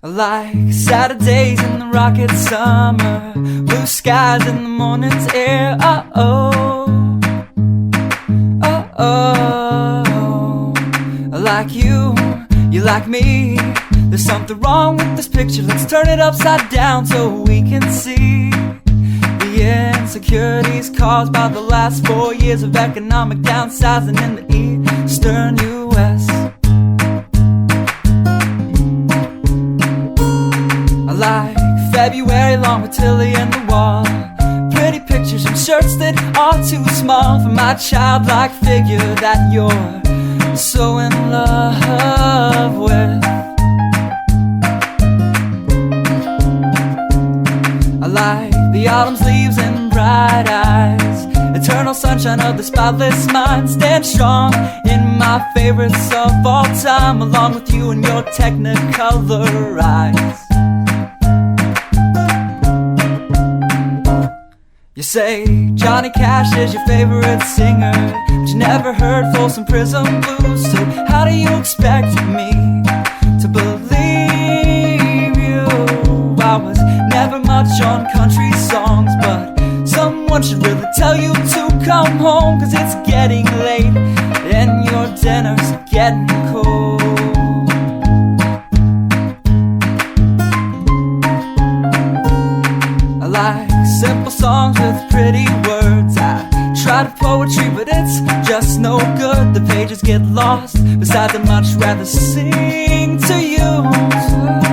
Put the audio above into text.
Like Saturdays in the rocket summer, blue skies in the morning's air. Oh, oh, oh, oh. Like you like me. There's something wrong with this picture. Let's turn it upside down so we can see the insecurities caused by the last 4 years of economic downsizing in the eastern U.S. Like February long with Tilly and the wall, pretty pictures and shirts that are too small for my childlike figure that you're so in love with. I like the autumn's leaves and bright eyes, eternal sunshine of the spotless mind. Stand strong in my favorites of all time, along with you and your technicolor eyes. You say Johnny Cash is your favorite singer, but you never heard Folsom Prison Blues. So how do you expect me to believe you? I was never much on country songs, but someone should really tell you to come home, 'cause it's getting late and your dinner's getting cold. I like simple songs with pretty words. I try to poetry, but it's just no good. The pages get lost. Besides, I'd much rather sing to you.